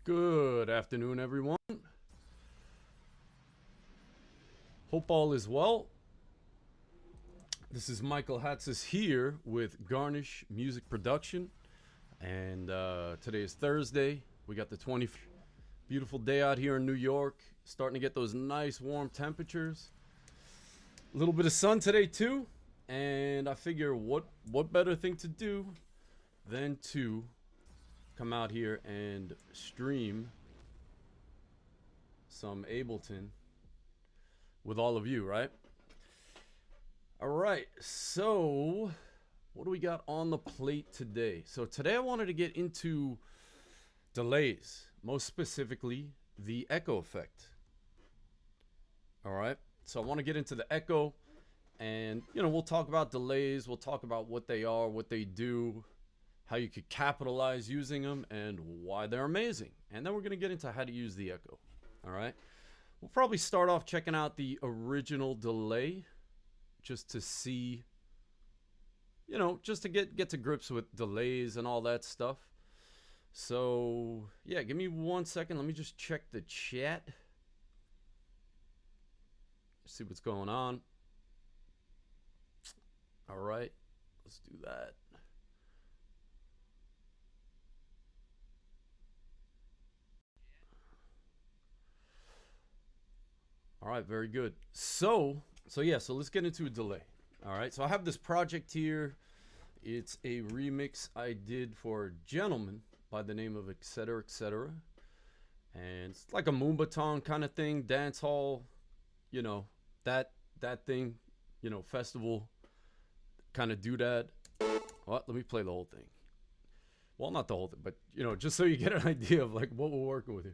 Good afternoon, everyone. Hope all is well. This is Michael Hatzis here with Garnish Music Production. And today is Thursday. We got the 20th. Beautiful day out here in New York. Starting to get those nice warm temperatures. A little bit of sun today too. And I figure what better thing to do than to come out here and stream some Ableton with all of you, right? All right, so what do we got on the plate today? So today I wanted to get into delays, most specifically the echo effect. All right, so I want to get into the echo, and we'll talk about delays, we'll talk about what they are, what they do, how you could capitalize using them, and why they're amazing. And then we're going to get into how to use the echo. All right, we'll probably start off checking out the original delay just to see, just to get to grips with delays and all that stuff. So yeah, give me 1 second. Let me just check the chat, see what's going on. All right, let's do that. All right, very good. So let's get into a delay. All right, so I have this project here. It's a remix I did for a gentleman by the name of etc. etc. And it's like a Moombaton kind of thing, dance hall, that thing, festival kind of doodad. Well, let me play the whole thing. Well, not the whole thing, but just so you get an idea of like what we're working with here.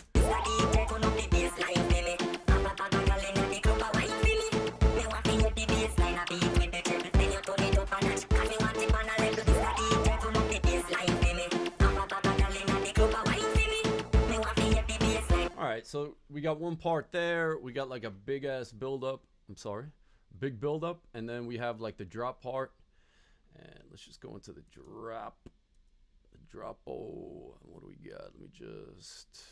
Alright, so we got one part there. We got like a big ass build up. Big build up, and then we have like the drop part. And let's just go into the drop. Oh, what do we got? Let me just.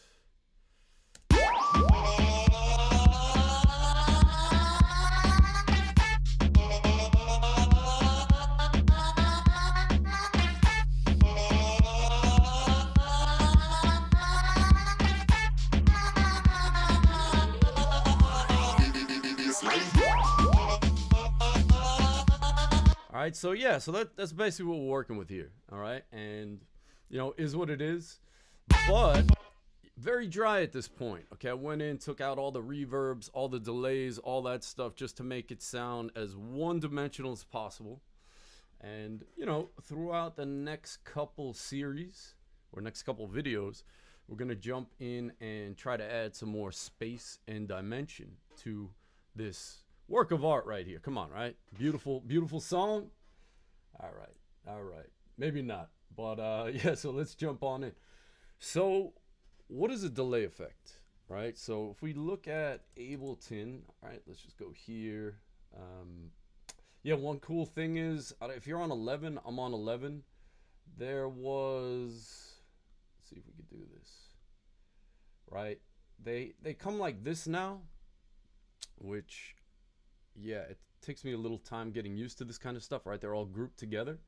All right, so yeah, so that's basically what we're working with here. All right, and is what it is, but very dry at this point. Okay, I went in, took out all the reverbs, all the delays, all that stuff, just to make it sound as one-dimensional as possible. And throughout the next couple series or next couple videos, we're gonna jump in and try to add some more space and dimension to this work of art right here. Come on, right? Beautiful song. All right, maybe not, but yeah, so let's jump on in. So what is a delay effect, right? So if we look at Ableton, all right, let's just go here. Yeah, one cool thing is, if you're on 11, I'm on 11. There was, let's see if we could do this, right? They come like this now, which, yeah, it takes me a little time getting used to this kind of stuff, right? They're all grouped together.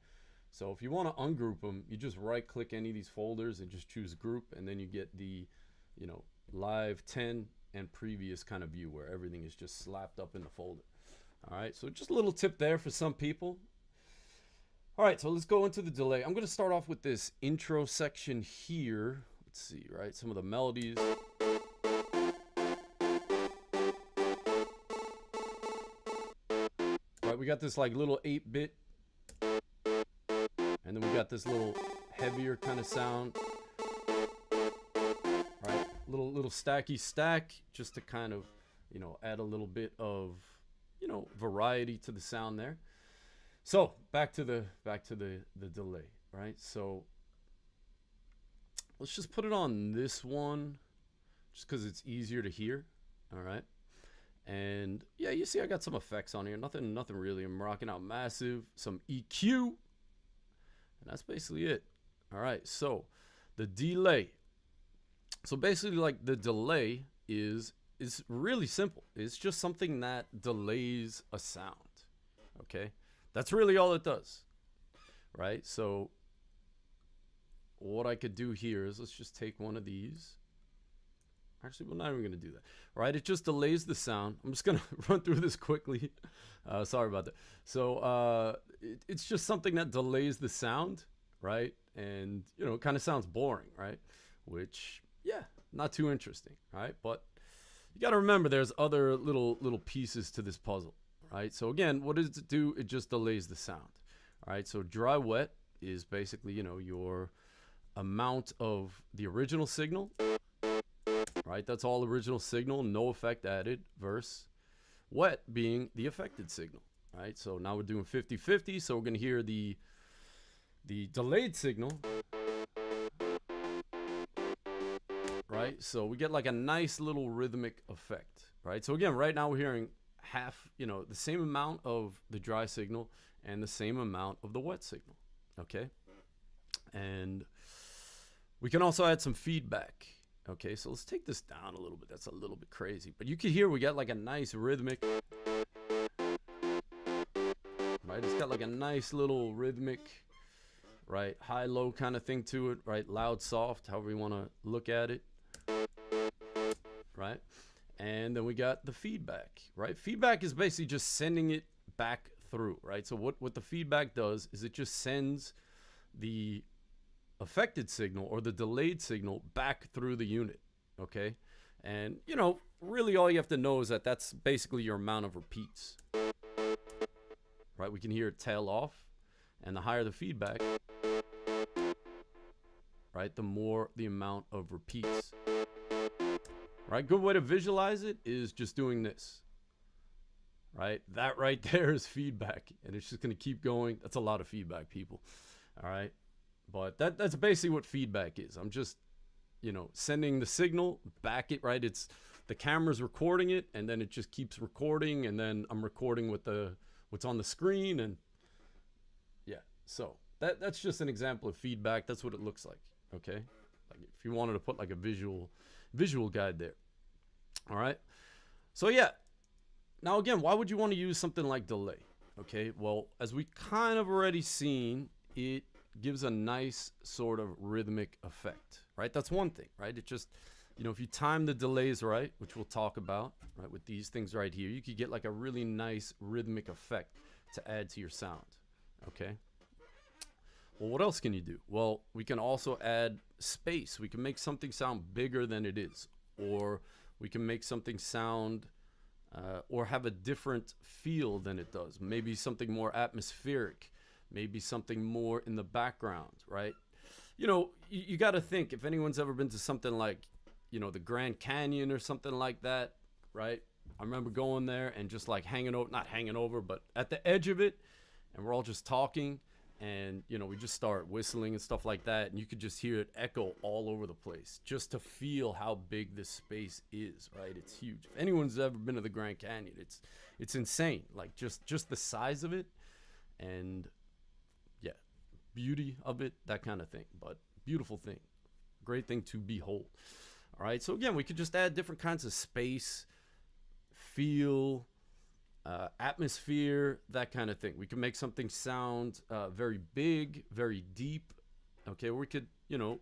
So if you want to ungroup them, you just right click any of these folders and just choose group, and then you get the live 10 and previous kind of view where everything is just slapped up in the folder. All right, so just a little tip there for some people. All right, so let's go into the delay. I'm going to start off with this intro section here. Let's see, right? Some of the melodies. We got this like little 8-bit, and then we got this little heavier kind of sound, right? Little stacky stack, just to kind of add a little bit of variety to the sound there. So back to the delay, right? So let's just put it on this one just because it's easier to hear. All right. And yeah, you see I got some effects on here. Nothing really. I'm rocking out massive, some EQ, and that's basically it. All right, so the delay. So basically, like, the delay is really simple. It's just something that delays a sound. Okay, that's really all it does, right? So what I could do here is, let's just take one of these. Actually, we're not even gonna do that, right? It just delays the sound. I'm just gonna run through this quickly. Sorry about that. So it's just something that delays the sound, right? And, you know, it kind of sounds boring, right? Which, yeah, not too interesting, right? But you got to remember, there's other little pieces to this puzzle, right? So again, what does it do? It just delays the sound, all right? So dry wet is basically, you know, your amount of the original signal, right? That's all original signal, no effect added, versus wet being the affected signal, right? So now we're doing 50-50, so we're going to hear the delayed signal, right? So we get like a nice little rhythmic effect, right? So again, right now we're hearing half, you know, the same amount of the dry signal and the same amount of the wet signal, okay? And we can also add some feedback. Okay, so let's take this down a little bit. That's a little bit crazy, but you can hear we got like a nice rhythmic, right? It's got like a nice little rhythmic, right? High, low kind of thing to it, right? Loud, soft, however you want to look at it, right? And then we got the feedback, right? Feedback is basically just sending it back through, right? So what the feedback does is it just sends the affected signal or the delayed signal back through the unit, okay? And, you know, really all you have to know is that that's basically your amount of repeats, right? We can hear it tail off, and the higher the feedback, right, the more the amount of repeats, right? Good way to visualize it is just doing this, right? That right there is feedback, and it's just going to keep going. That's a lot of feedback, people, all right? But that's basically what feedback is. I'm just, you know, sending the signal back it, right? It's the camera's recording it, and then it just keeps recording, and then I'm recording with what's on the screen, and yeah. So that's just an example of feedback. That's what it looks like, okay? Like if you wanted to put like a visual guide there. All right. So yeah. Now again, why would you want to use something like delay? Okay, well, as we kind of already seen, it gives a nice sort of rhythmic effect, right? That's one thing, right? It just, you know, if you time the delays right, which we'll talk about, right, with these things right here, you could get like a really nice rhythmic effect to add to your sound, okay? Well, what else can you do? Well, we can also add space. We can make something sound bigger than it is, or we can make something sound or have a different feel than it does. Maybe something more atmospheric, maybe something more in the background, right? You know, you got to think, if anyone's ever been to something like, you know, the Grand Canyon or something like that, right? I remember going there and just like hanging over, not hanging over, but at the edge of it, and we're all just talking, and, you know, we just start whistling and stuff like that, and you could just hear it echo all over the place just to feel how big this space is, right? It's huge. If anyone's ever been to the Grand Canyon, it's insane. Like just the size of it, and yeah, beauty of it, that kind of thing. But beautiful thing, great thing to behold. All right, so again, we could just add different kinds of space, feel, atmosphere, that kind of thing. We can make something sound very big, very deep. Okay, or we could, you know,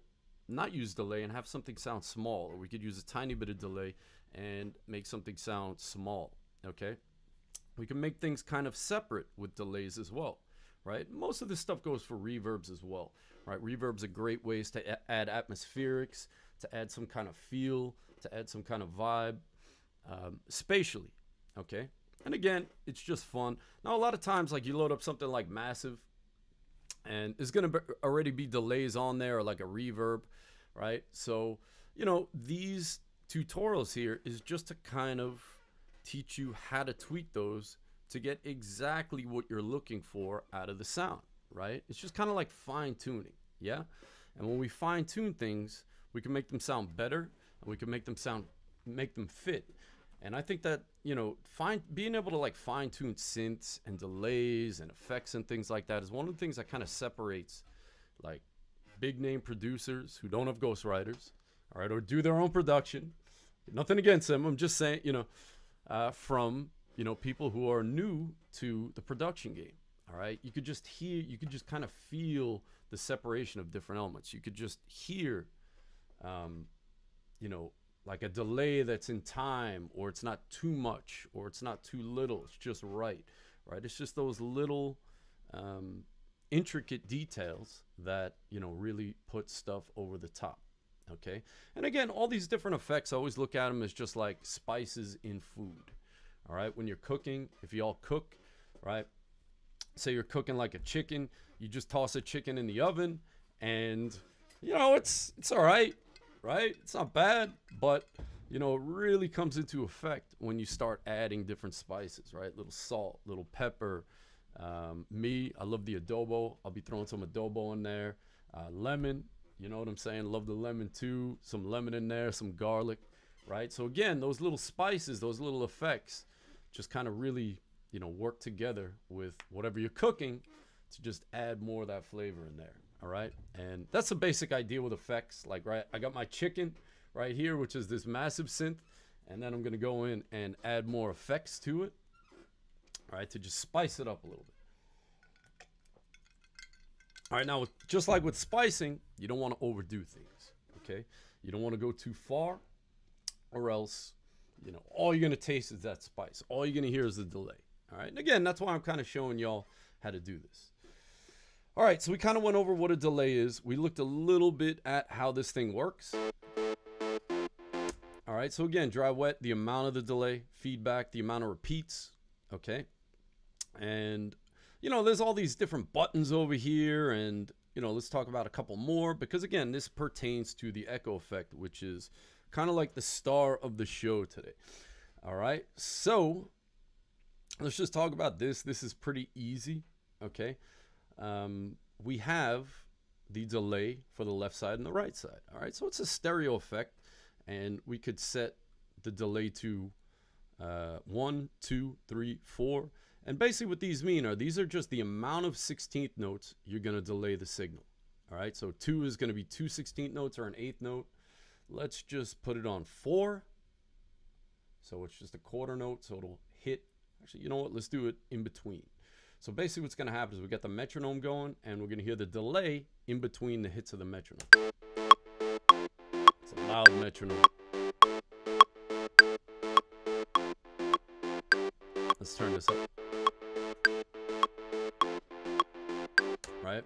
not use delay and have something sound small, or we could use a tiny bit of delay and make something sound small. Okay, we can make things kind of separate with delays as well, right? Most of this stuff goes for reverbs as well, right? Reverbs are great ways to add atmospherics, to add some kind of feel, to add some kind of vibe, spatially. Okay, and again, it's just fun. Now, a lot of times, like, you load up something like Massive, and there's going to already be delays on there, or like a reverb, right? So, you know, these tutorials here is just to kind of teach you how to tweak those to get exactly what you're looking for out of the sound, right? It's just kind of like fine tuning, yeah? And when we fine tune things, we can make them sound better, and we can make them fit. And I think that, you know, being able to like fine tune synths and delays and effects and things like that is one of the things that kind of separates like big name producers who don't have ghostwriters, all right, or do their own production. Nothing against them. I'm just saying, you know, from, you know, people who are new to the production game. All right, you could just hear, you could just kind of feel the separation of different elements. You could just hear, you know, like a delay that's in time, or it's not too much, or it's not too little. It's just right, right? It's just those little intricate details that, you know, really put stuff over the top. Okay, and again, all these different effects, I always look at them as just like spices in food. All right, when you're cooking, if you all cook, right? Say you're cooking like a chicken, you just toss a chicken in the oven, and you know it's all right, right? It's not bad, but you know it really comes into effect when you start adding different spices, right? Little salt, little pepper. I love the adobo. I'll be throwing some adobo in there. Lemon, you know what I'm saying? Love the lemon too. Some lemon in there, some garlic, right? So again, those little spices, those little effects, just kind of really, you know, work together with whatever you're cooking to just add more of that flavor in there. All right, and that's the basic idea with effects. Like, right, I got my chicken right here, which is this massive synth, and then I'm gonna go in and add more effects to it, all right, to just spice it up a little bit. All right, now just like with spicing, you don't want to overdo things. Okay, you don't want to go too far, or else, you know, all you're gonna taste is that spice. All you're gonna hear is the delay. All right, and again, that's why I'm kind of showing y'all how to do this. All right, so we kind of went over what a delay is. We looked a little bit at how this thing works. All right, so again, dry wet, the amount of the delay, feedback, the amount of repeats, okay? And, you know, there's all these different buttons over here, and, you know, let's talk about a couple more, because again, this pertains to the echo effect, which is kind of like the star of the show today. All right, so let's just talk about this. This is pretty easy, okay? We have the delay for the left side and the right side. All right, so it's a stereo effect, and we could set the delay to 1, 2, 3, 4. And basically what these mean are, these are just the amount of 16th notes you're going to delay the signal. All right, so 2 is going to be 2 16th notes or an 8th note. Let's just put it on 4. So it's just a quarter note, so it'll hit. Actually, you know what? Let's do it in between. So basically what's going to happen is we get the metronome going, and we're going to hear the delay in between the hits of the metronome. It's a loud metronome. Let's turn this up. Right?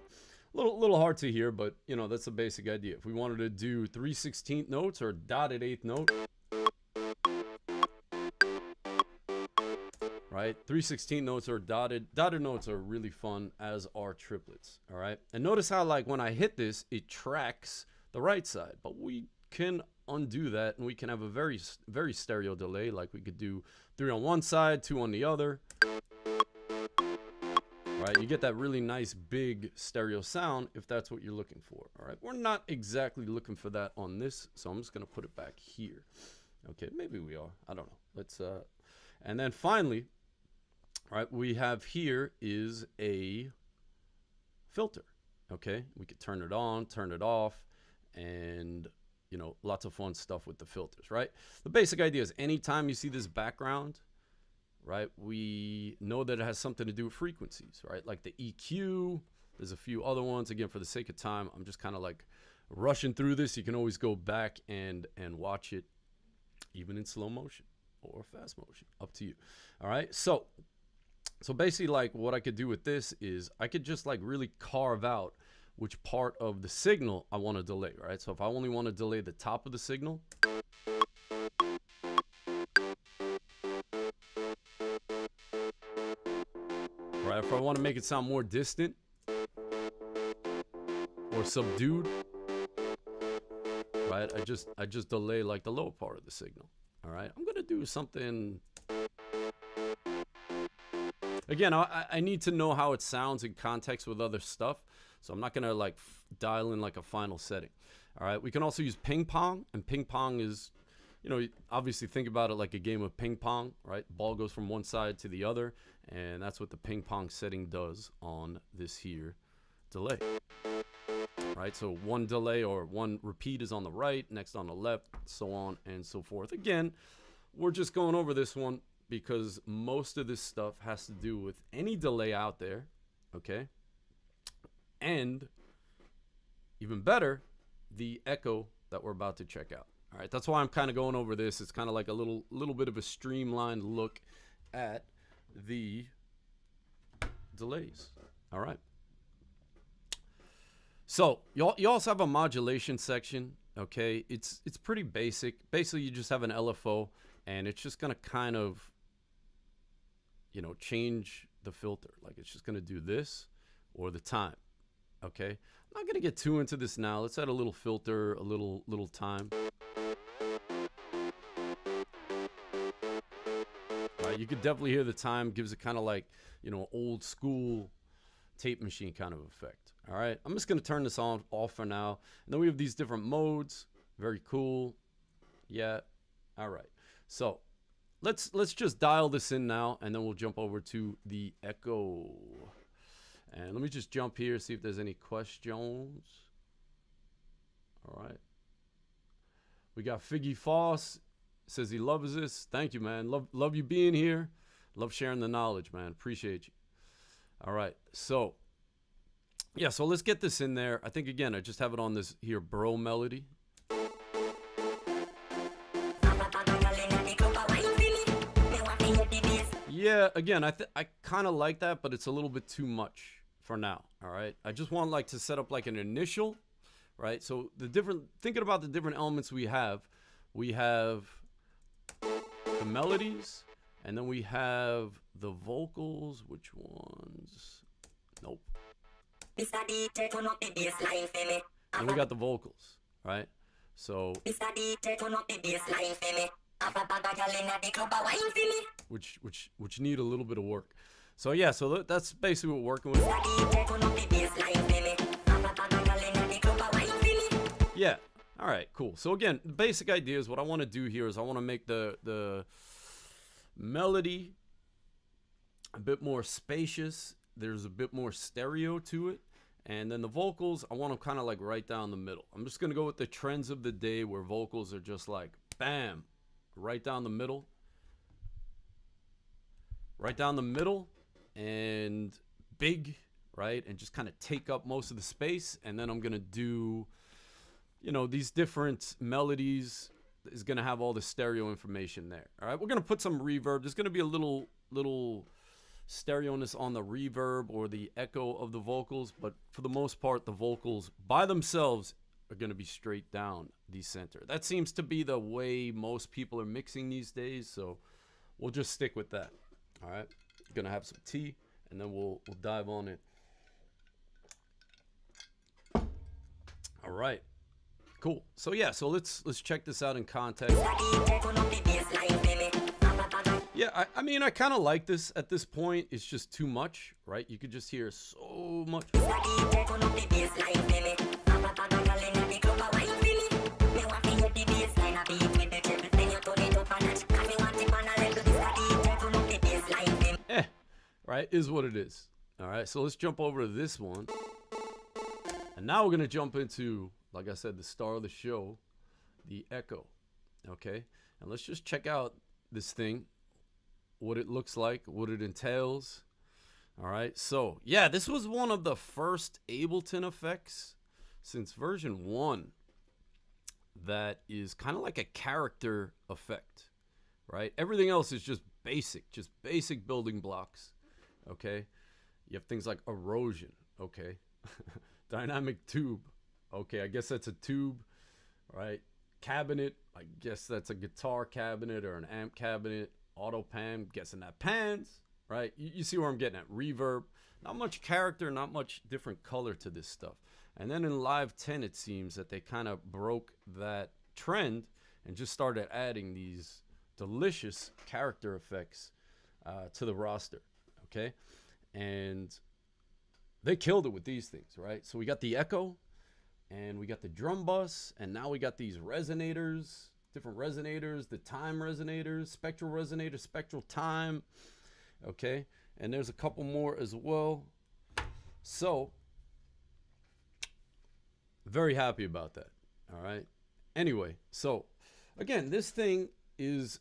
A little hard to hear, but you know, that's the basic idea. If we wanted to do 3 16th notes or dotted 8th note, right? 3 16th notes or dotted notes are really fun, as are triplets. All right, and notice how like when I hit this, it tracks the right side, but we can undo that, and we can have a very stereo delay. Like we could do 3 on one side, 2 on the other. Right, you get that really nice big stereo sound if that's what you're looking for. All right, we're not exactly looking for that on this, so I'm just gonna put it back here. Okay, maybe we are. I don't know. Let's and then finally, all right, we have here is a filter. Okay, we could turn it on, turn it off, and you know, lots of fun stuff with the filters. Right, the basic idea is anytime you see this background, right, we know that it has something to do with frequencies, right? Like the EQ, there's a few other ones. Again, for the sake of time, I'm just kind of like rushing through this. You can always go back and watch it, even in slow motion or fast motion, up to you. All right, so basically, like what I could do with this is I could just like really carve out which part of the signal I want to delay, right? So if I only want to delay the top of the signal, right? If I want to make it sound more distant or subdued, right? I just delay like the lower part of the signal. All right, I'm gonna do something. Again, I need to know how it sounds in context with other stuff, so I'm not gonna like dial in like a final setting. All right, we can also use ping pong, and ping pong is, you know, obviously think about it like a game of ping pong, right? Ball goes from one side to the other, and that's what the ping pong setting does on this here delay. right? So one delay or one repeat is on the right, next on the left, so on and so forth. Again, we're just going over this one because most of this stuff has to do with any delay out there, okay? And even better, the echo that we're about to check out. All right, that's why I'm kind of going over this. It's kind of like a little bit of a streamlined look at the delays. All right. So you also have a modulation section, okay? It's pretty basic. Basically, you just have an LFO, and it's just gonna kind of, you know, change the filter. Like it's just gonna do this or the time, okay? I'm not gonna get too into this now. Let's add a little filter, a little time. All right, you could definitely hear the time. Gives it kind of like, you know, old school tape machine kind of effect. All right, I'm just gonna turn this off for now. And then we have these different modes. Very cool. Yeah. All right. So let's just dial this in now, and then we'll jump over to the echo. And let me just jump here, see if there's any questions. All right. We got Figgy Foss says he loves this. Thank you, man. Love you being here. Love sharing the knowledge, man. Appreciate you. All right. So yeah, so let's get this in there. I think, again, I just have it on this here bro melody. Yeah, again, I kind of like that, but it's a little bit too much for now, all right? I just want like to set up like an initial, right? So thinking about the different elements we have the melodies, and then we have the vocals. Which ones? Nope. And we got the vocals, right? So which need a little bit of work. So yeah, so that's basically what we're working with. Yeah. All right, cool. So again, the basic idea is what I want to do here is I want to make the melody a bit more spacious. There's a bit more stereo to it. And then the vocals, I want them kind of like right down the middle. I'm just going to go with the trends of the day where vocals are just like, bam, right down the middle. Right down the middle and big, right? And just kind of take up most of the space. And then I'm going to do, you know, these different melodies is going to have all the stereo information there. All right, we're going to put some reverb. There's going to be a little stereo-ness on the reverb or the echo of the vocals, but for the most part, the vocals by themselves are going to be straight down the center. That seems to be the way most people are mixing these days, so we'll just stick with that. All right, gonna have some tea, and then we'll dive on it. All right, cool. So yeah, so let's check this out in context. Yeah, I mean, I kind of like this at this point. It's just too much, right? You could just hear so much. Right, is what it is. All right, so let's jump over to this one. And now we're going to jump into, like I said, the star of the show, the echo. Okay, and let's just check out this thing, what it looks like, what it entails. All right, so yeah, this was one of the first Ableton effects since version 1 that is kind of like a character effect, right? Everything else is just basic building blocks. Okay, you have things like erosion. Okay, dynamic tube. Okay, I guess that's a tube, right? Cabinet, I guess that's a guitar cabinet or an amp cabinet. Auto pan, guessing that pans, right? You see where I'm getting at. Reverb, not much character, not much different color to this stuff. And then in Live 10, it seems that they kind of broke that trend and just started adding these delicious character effects to the roster. Okay, and they killed it with these things, right? So we got the echo, and we got the drum bus, and now we got these resonators, different resonators, the time resonators, spectral resonator, spectral time. Okay, and there's a couple more as well. So Very happy about that. All right. Anyway, so again, this thing is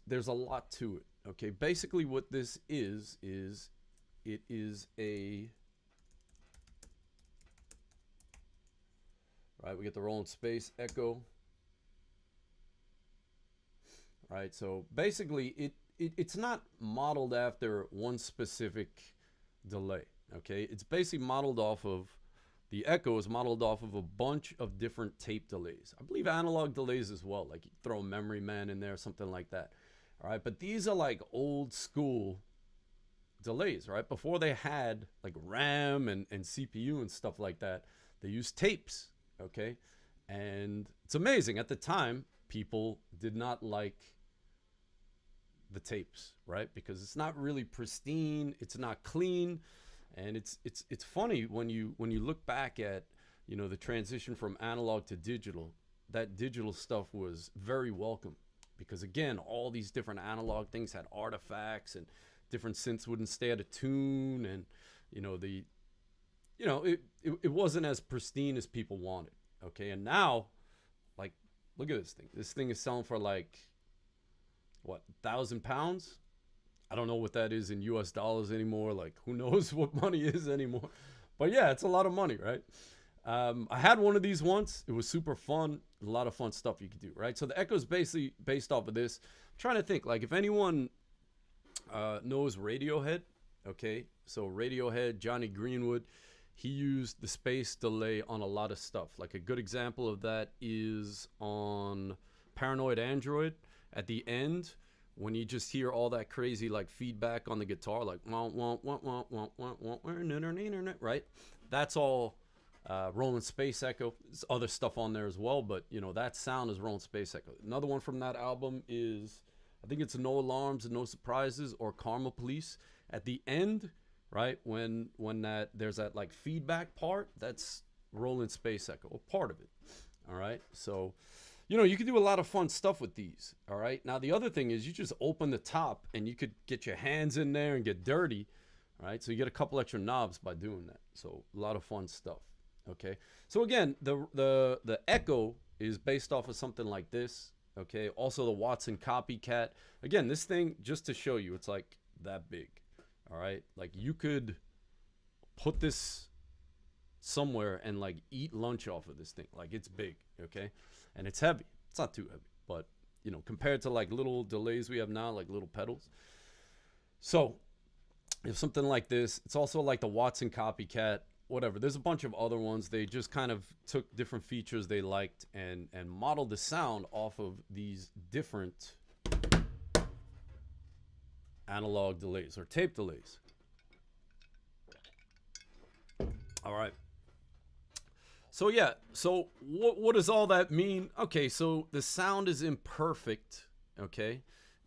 there's a lot to it. Okay. Basically, what this is it is a right. We get the rolling space echo. Right. So basically, it's not modeled after one specific delay. Okay. It's basically modeled off of the echo is modeled off of a bunch of different tape delays. I believe analog delays as well. Like you throw a memory man in there, something like that. All right. But these are like old school delays, right? Before they had like RAM and CPU and stuff like that, they used tapes. Okay. And it's amazing. At the time, people did not like the tapes, right? Because it's not really pristine, it's not clean, and it's funny when you look back at, you know, the transition from analog to digital. That digital stuff was very welcome because again, all these different analog things had artifacts and different synths wouldn't stay out of tune, and you know it wasn't as pristine as people wanted. Okay, and now, like, look at this thing. This thing is selling for like what, £1,000? I don't know what that is in US dollars anymore. Like, who knows what money is anymore? But yeah, it's a lot of money, right? I had one of these once. It was super fun. A lot of fun stuff you could do, right? So the echo is basically based off of this. I'm trying to think, like, if anyone knows Radiohead, okay? So Radiohead, Johnny Greenwood, he used the space delay on a lot of stuff. Like a good example of that is on Paranoid Android. At the end, when you just hear all that crazy like feedback on the guitar, like right? That's all rolling space echo. There's other stuff on there as well, but you know that sound is rolling space echo. Another one from that album is, I think it's No Alarms and No Surprises or Karma Police. At the end, right, when that there's that like feedback part, that's rolling space echo, or part of it. All right, so you know, you can do a lot of fun stuff with these. All right. Now, the other thing is you just open the top and you could get your hands in there and get dirty. All right. So you get a couple extra knobs by doing that. So a lot of fun stuff. Okay. So again, the echo is based off of something like this. Okay. Also the Watson Copycat. Again, this thing, just to show you, it's like that big. All right. Like you could put this somewhere and like eat lunch off of this thing. Like it's big. Okay. And it's heavy. It's not too heavy, but you know, compared to like little delays we have now, like little pedals. So if something like this, it's also like the Watson Copycat, whatever. There's a bunch of other ones. They just kind of took different features they liked and modeled the sound off of these different analog delays or tape delays. All right. So yeah, so what does all that mean? Okay, so the sound is imperfect, okay?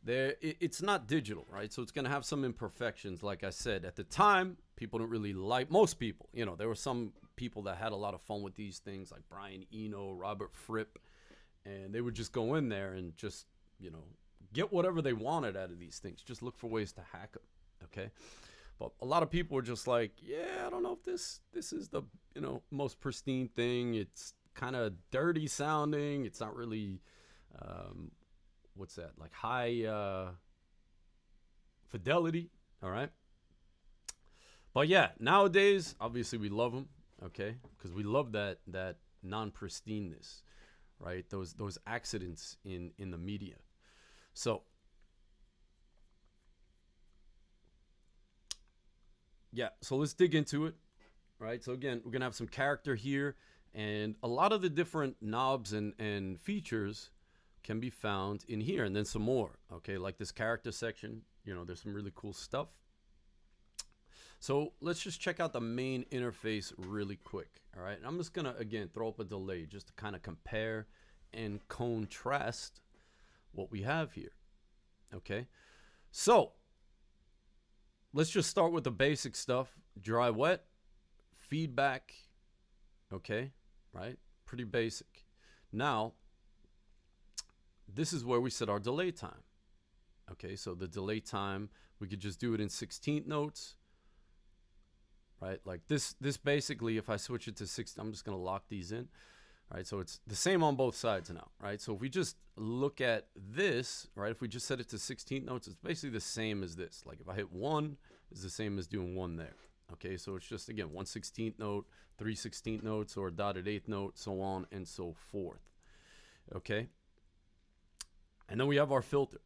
It's not digital, right? So it's gonna have some imperfections, like I said. At the time, people didn't really like, most people, you know, there were some people that had a lot of fun with these things, like Brian Eno, Robert Fripp, and they would just go in there and just, you know, get whatever they wanted out of these things. Just look for ways to hack them, okay? But a lot of people were just like, yeah, I don't know if this is the, you know, most pristine thing. It's kind of dirty sounding. It's not really, what's that? Like high fidelity. All right. But yeah, nowadays, obviously we love them. Okay. Because we love that non-pristineness, right? Those accidents in the media. So, yeah, so let's dig into it, right? So again, we're gonna have some character here, and a lot of the different knobs and features can be found in here, and then some more, okay? Like this character section, you know, there's some really cool stuff. So let's just check out the main interface really quick, all right? And I'm just gonna, again, throw up a delay just to kind of compare and contrast what we have here, okay? So, let's just start with the basic stuff. Dry, wet, feedback, okay, right? Pretty basic. Now, this is where we set our delay time. Okay, so the delay time, we could just do it in 16th notes, right? Like this basically, if I switch it to 60, I'm just gonna lock these in, right? So it's the same on both sides now, right? So if we just look at this, right? If we just set it to 16th notes, it's basically the same as this. Like if I hit 1, it's the same as doing 1 there. Okay, so it's just, again, 1/16th note, 3/16th notes, or a dotted 8th note, so on and so forth. Okay, and then we have our filter,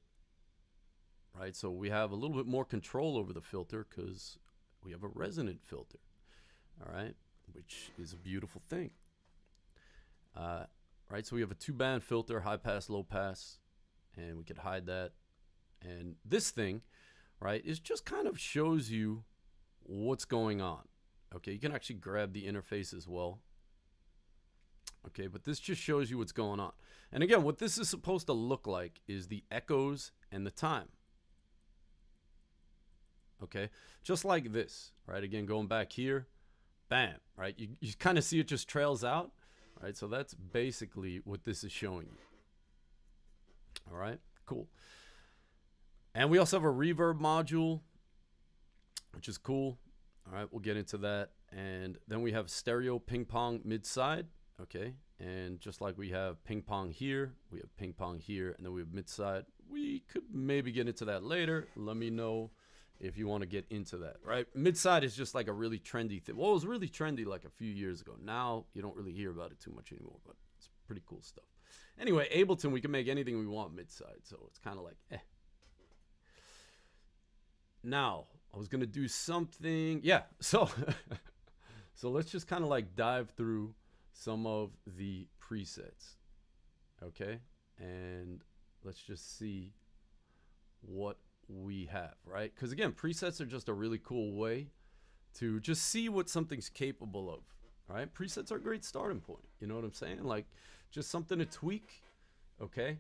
right? So we have a little bit more control over the filter because we have a resonant filter, all right, which is a beautiful thing. Right, so we have a 2-band filter, high pass, low pass, and we could hide that. And this thing, right, is just kind of shows you what's going on. Okay, you can actually grab the interface as well. Okay, but this just shows you what's going on. And again, what this is supposed to look like is the echoes and the time. Okay, just like this, right? Again, going back here, bam, right? You kind of see it just trails out, right? So that's basically what this is showing you. All right, cool. And we also have a reverb module, which is cool. All right, we'll get into that. And then we have stereo ping pong mid side. Okay, and just like we have ping pong here, we have ping pong here, and then we have mid side. We could maybe get into that later. Let me know if you want to get into that, right? Mid side is just like a really trendy thing. Well, it was really trendy like a few years ago. Now you don't really hear about it too much anymore, but it's pretty cool stuff. Anyway, Ableton, we can make anything we want mid side, so it's kind of like eh. Now, I was going to do something. Yeah, so so let's just kind of like dive through some of the presets. Okay? And let's just see what we have, right? Because again, presets are just a really cool way to just see what something's capable of. All right? Presets are a great starting point. You know what I'm saying? Like just something to tweak, okay?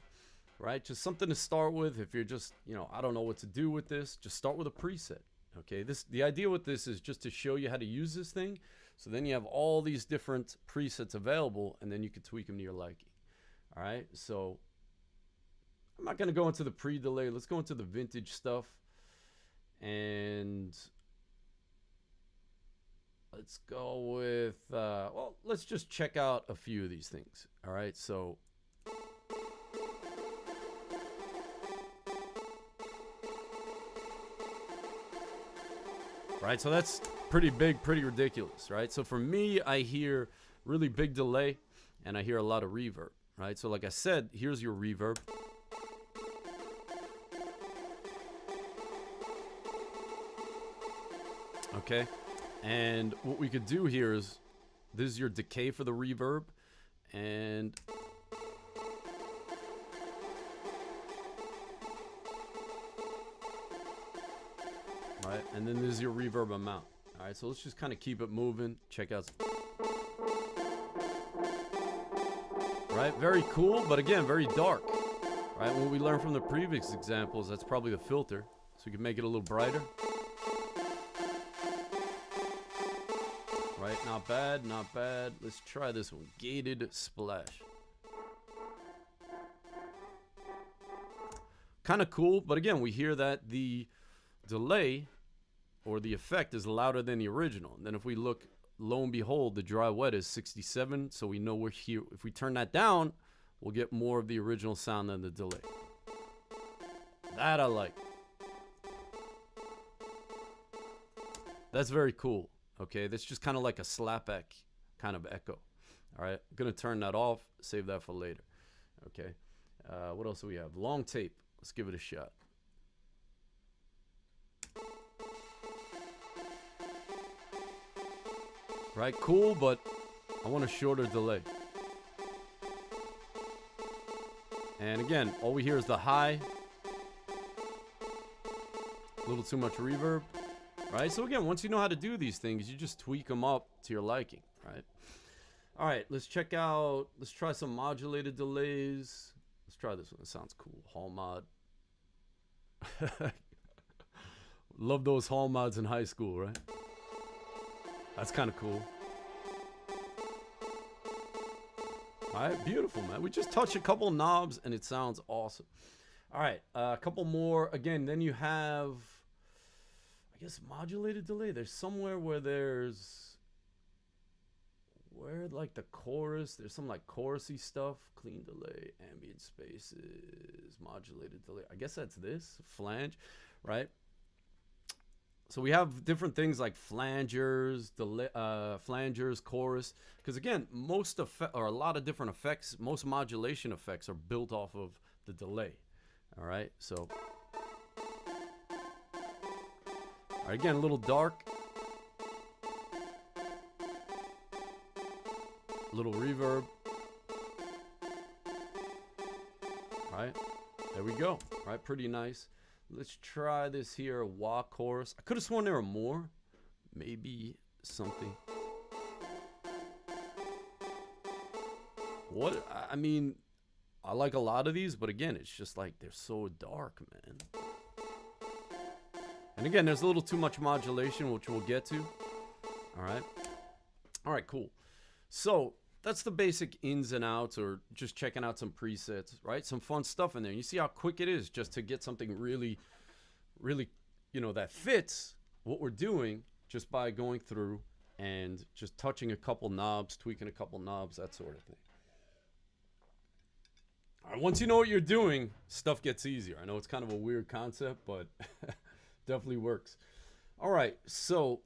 Right? Just something to start with. If you're just, you know, I don't know what to do with this, just start with a preset. Okay, the idea with this is just to show you how to use this thing. So then you have all these different presets available, and then you can tweak them to your liking. All right, so I'm not going to go into the pre-delay. Let's go into the vintage stuff. And let's go with, well, let's just check out a few of these things. All right, so right, so that's pretty big, pretty ridiculous, right? So for me, I hear really big delay, and I hear a lot of reverb, right? So like I said, here's your reverb. Okay, and what we could do here is, this is your decay for the reverb, and right, and then this is your reverb amount. All right, so let's just kind of keep it moving. Check out. Right, very cool, but again, very dark. Right, what we learned from the previous examples, that's probably the filter. So we can make it a little brighter. Right, not bad, not bad. Let's try this one, gated splash. Kind of cool, but again, we hear that the delay or the effect is louder than the original. And then if we look, lo and behold, the dry wet is 67, so we know we're here. If we turn that down, we'll get more of the original sound than the delay. That I like. That's very cool. Okay, that's just kind of like a slapback kind of echo. All right, I'm gonna turn that off, save that for later. Okay, what else do we have? Long tape. Let's give it a shot. Right, cool, but I want a shorter delay. And again, all we hear is the high. A little too much reverb. Right, so again, once you know how to do these things, you just tweak them up to your liking, right? All right, let's check out, let's try some modulated delays. Let's try this one, it sounds cool, hall mod. Love those hall mods in high school, right? That's kind of cool. All right, beautiful, man. We just touched a couple knobs and it sounds awesome. All right, a couple more. Again, then you have, I guess modulated delay. There's somewhere where like the chorus, there's some like chorusy stuff. Clean delay, ambient spaces, modulated delay. I guess that's this flange, right? So we have different things like flangers, delay, flangers, chorus. Because again, a lot of different effects, most modulation effects are built off of the delay. All right, so all right, again, a little dark, a little reverb. All right, there we go. All right, pretty nice. Let's try this here, wah chorus. I could have sworn there were more. Maybe something. What? I mean, I like a lot of these, but again, it's just like they're so dark, man. And again, there's a little too much modulation, which we'll get to. All right. All right, cool. So that's the basic ins and outs, or just checking out some presets, right? Some fun stuff in there. You see how quick it is just to get something really, really, you know, that fits what we're doing just by going through and just touching a couple knobs, tweaking a couple knobs, that sort of thing. All right, once you know what you're doing, stuff gets easier. I know it's kind of a weird concept, but definitely works. All right, so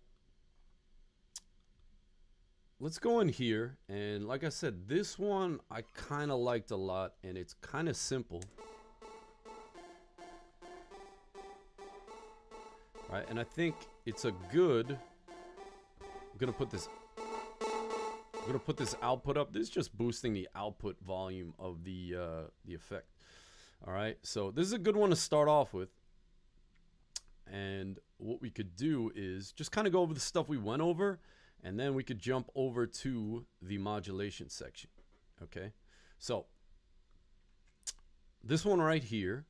let's go in here, and like I said, this one I kind of liked a lot, and it's kind of simple. Right, and I think it's a good, I'm gonna put this output up. This is just boosting the output volume of the effect. All right, so this is a good one to start off with. And what we could do is just kind of go over the stuff we went over, and then we could jump over to the modulation section. Okay, so this one right here.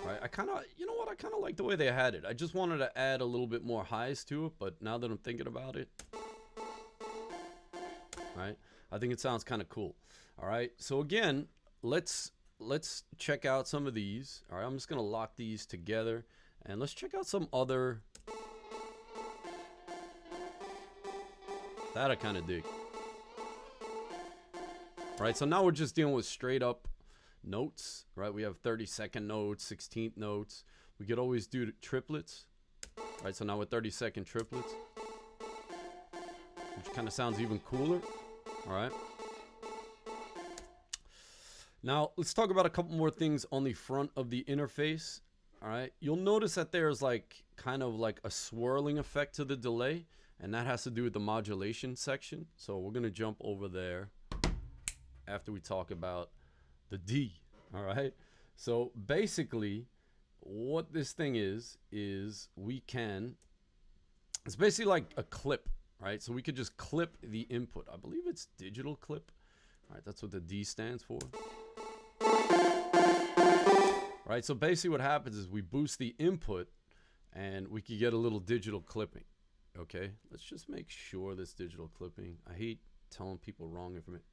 Right, I kind of, you know what, I kind of like the way they had it. I just wanted to add a little bit more highs to it, but now that I'm thinking about it, right, I think it sounds kind of cool. All right, so again, let's check out some of these. All right, I'm just gonna lock these together, and let's check out some other that I kind of dig. All right, so now we're just dealing with straight up notes, right? We have 32nd notes, 16th notes. We could always do triplets, right? So now with 32nd triplets, which kind of sounds even cooler. All right, now let's talk about a couple more things on the front of the interface. All right, you'll notice that there's like kind of like a swirling effect to the delay, and that has to do with the modulation section. So we're gonna jump over there after we talk about the D. All right, so basically what this thing is we can, it's basically like a clip, right? So we could just clip the input. I believe it's digital clip. All right, that's what the D stands for. Right, so basically what happens is we boost the input and we can get a little digital clipping. Okay, let's just make sure this digital clipping. I hate telling people wrong information.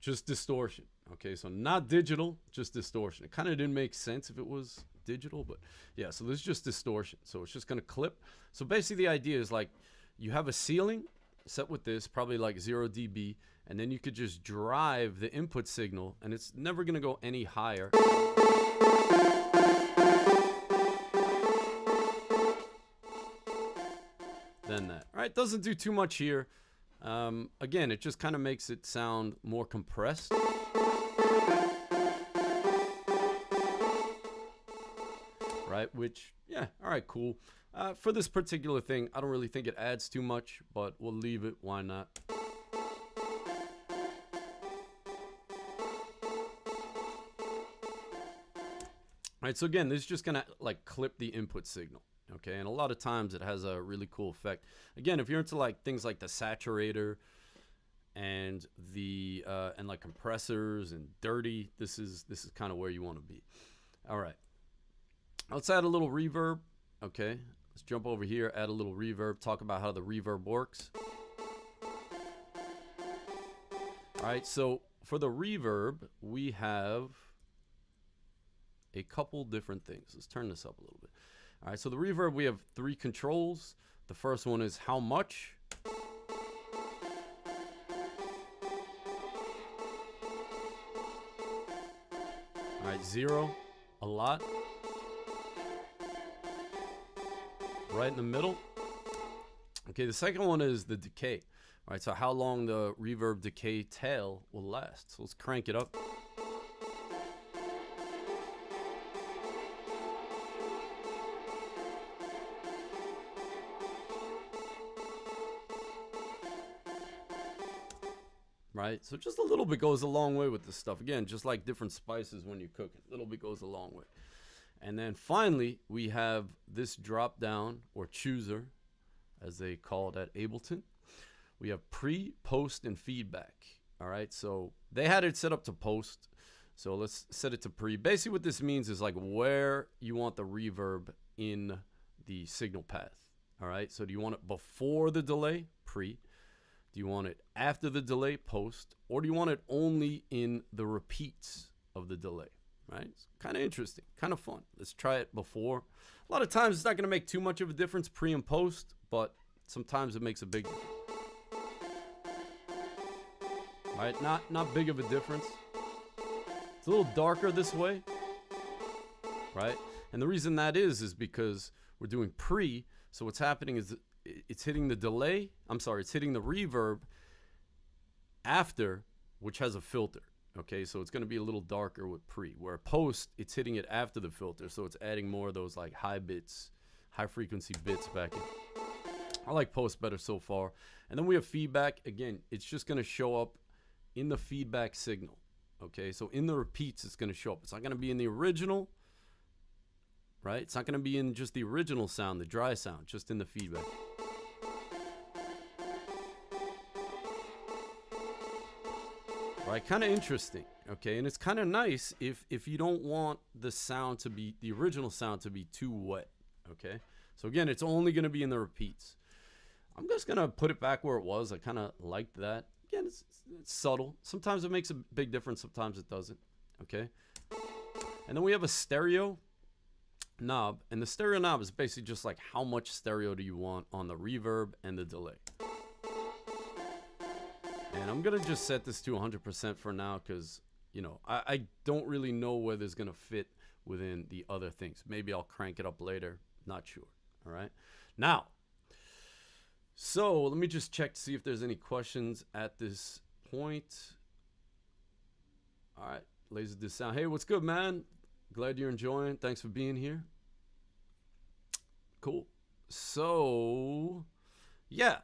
Just distortion. Okay, so not digital, just distortion. It kind of didn't make sense if it was digital, but yeah, so this is just distortion. So it's just gonna clip. So basically the idea is like you have a ceiling set with this, probably like 0 dB, and then you could just drive the input signal, and it's never gonna go any higher than that. All right, doesn't do too much here. Again, it just kind of makes it sound more compressed. Right, which, yeah, all right, cool. For this particular thing, I don't really think it adds too much, but we'll leave it. Why not? All right, so again, this is just gonna like clip the input signal. Okay, and a lot of times it has a really cool effect. Again, if you're into like things like the saturator and the and like compressors and dirty, this is kind of where you want to be. All right, let's add a little reverb. Okay, let's jump over here, add a little reverb, talk about how the reverb works. All right, so for the reverb, we have a couple different things. Let's turn this up a little bit. All right, so the reverb, we have 3 controls. The first one is how much. All right, 0, a lot. Right in the middle. Okay, the second one is the decay. All right, so how long the reverb decay tail will last. So let's crank it up. Right, so just a little bit goes a long way with this stuff. Again, just like different spices when you're cooking, a little bit goes a long way. And then finally, we have this drop down or chooser, as they call it at Ableton. We have pre, post, and feedback. All right, so they had it set up to post. So let's set it to pre. Basically what this means is like where you want the reverb in the signal path. All right, so do you want it before the delay? Pre. Do you want it after the delay? Post. Or do you want it only in the repeats of the delay? Right? It's kind of interesting, kind of fun. Let's try it before. A lot of times it's not going to make too much of a difference, pre and post, but sometimes it makes a big difference. Right? Not big of a difference. It's a little darker this way, right? And the reason that is because we're doing pre, so what's happening is it's hitting the delay, it's hitting the reverb after, which has a filter. Okay, so it's going to be a little darker with pre, where post, it's hitting it after the filter, so it's adding more of those like high bits, high frequency bits back in. I like post better so far. And then we have feedback. Again, it's just going to show up in the feedback signal. Okay, so in the repeats, it's going to show up. It's not going to be in the original, right? It's not going to be in just the original sound, the dry sound, just in the feedback. Right, kind of interesting, okay, and it's kind of nice if you don't want the sound to be, the original sound to be too wet, okay? So again, it's only going to be in the repeats. I'm just going to put it back where it was. I kind of liked that. Again, it's subtle. Sometimes it makes a big difference, sometimes it doesn't, okay? And then we have a stereo knob, and the stereo knob is basically just like how much stereo do you want on the reverb and the delay. And I'm going to just set this to 100% for now because, you know, I don't really know whether it's going to fit within the other things. Maybe I'll crank it up later. Not sure. All right. Now, so let me just check to see if there's any questions at this point. All right. Laser Disc Sound. Hey, what's good, man? Glad you're enjoying. Thanks for being here. Cool. So, yeah.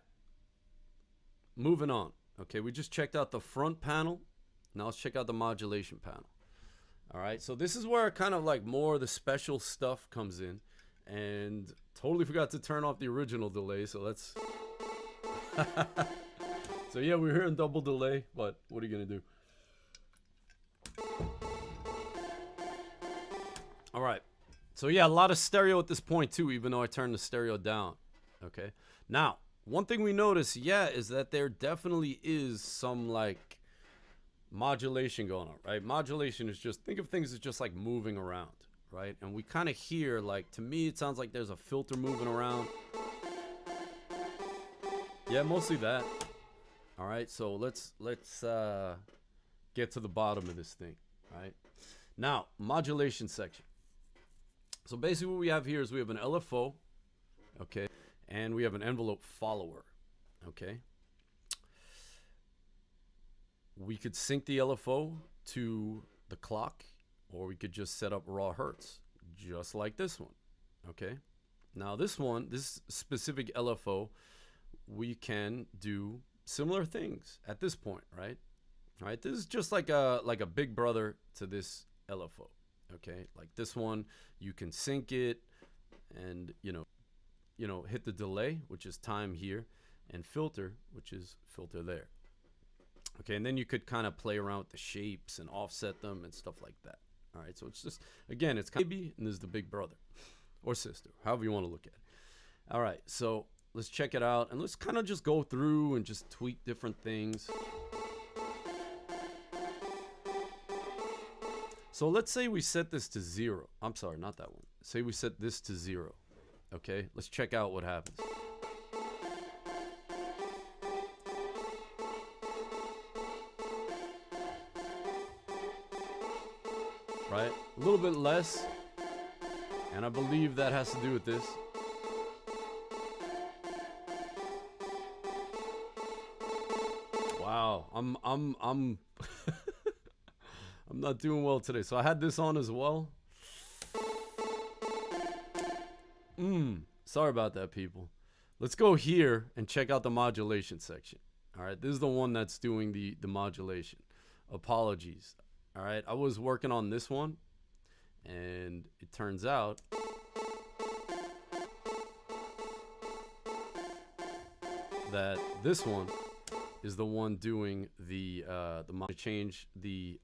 Moving on. Okay, we just checked out the front panel. Now let's check out the modulation panel. All right, so this is where kind of like more of the special stuff comes in. And totally forgot to turn off the original delay, so let's... So yeah, we're hearing double delay, but what are you gonna do? All right, so yeah, a lot of stereo at this point too, even though I turned the stereo down. Okay, now, one thing we notice, yeah, is that there definitely is some like modulation going on, right? Modulation is just, think of things as just like moving around, right? And we kind of hear, like, to me, it sounds like there's a filter moving around. Yeah, mostly that. All right, so let's get to the bottom of this thing, right? Now, modulation section. So basically what we have here is we have an LFO, okay? And we have an envelope follower, okay? We could sync the LFO to the clock, or we could just set up raw hertz, just like this one, okay? Now this one, this specific LFO, we can do similar things at this point, right? All right, this is just like a big brother to this LFO, okay? Like this one, you can sync it and, you know, hit the delay, which is time here, and filter, which is filter there. Okay, and then you could kind of play around with the shapes and offset them and stuff like that. All right, so it's just, again, it's kind of baby, and this is the big brother or sister, however you want to look at it. All right, so let's check it out and let's kind of just go through and just tweak different things. So let's say we set this to 0. I'm sorry, not that one. Say we set this to 0. Okay, let's check out what happens. Right, a little bit less, and I believe that has to do with this. Wow, I'm I'm not doing well today. So I had this on as well. Sorry about that, people. Let's go here and check out the modulation section. All right, this is the one that's doing the modulation. Apologies. All right, I was working on this one, and it turns out that this one is the one doing the change the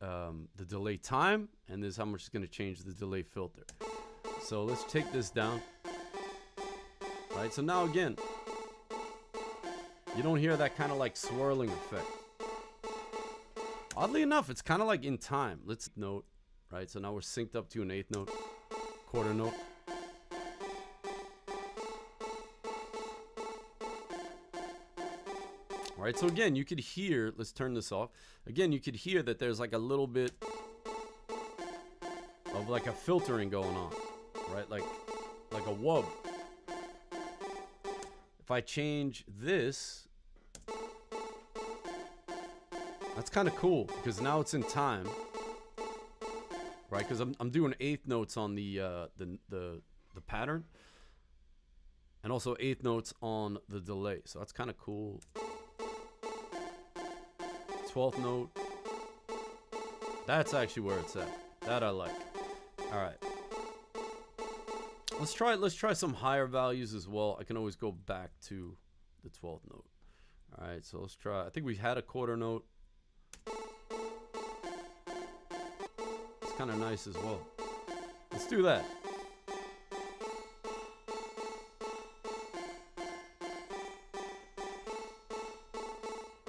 delay time, and this is how much it's going to change the delay filter. So let's take this down. All right, so now again, you don't hear that kind of like swirling effect. Oddly enough, it's kind of like in time. Let's note, right? So now we're synced up to an 8th note, quarter note. All right, so again, you could hear, let's turn this off. Again, you could hear that there's like a little bit of like a filtering going on, right? Like a wub. If I change this, that's kind of cool because now it's in time, right? Because I'm doing 8th notes on the pattern, and also 8th notes on the delay. So that's kind of cool. 12th note. That's actually where it's at. That I like. All right. Let's try some higher values as well. I can always go back to the 12th note. All right. So let's try. I think we had a quarter note. It's kind of nice as well. Let's do that.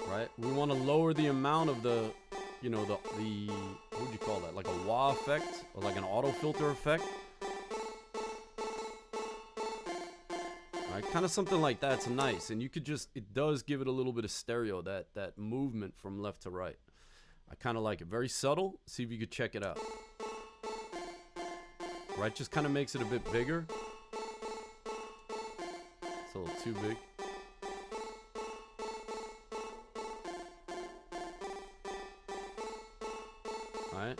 Right? We want to lower the amount of the, you know, the what would you call that? Like a wah effect or like an auto filter effect. Right? Kind of something like that's nice, and you could just, it does give it a little bit of stereo, that movement from left to right. I kind of like it. Very subtle. See if you could check it out. Right? Just kind of makes it a bit bigger. It's a little too big. Right.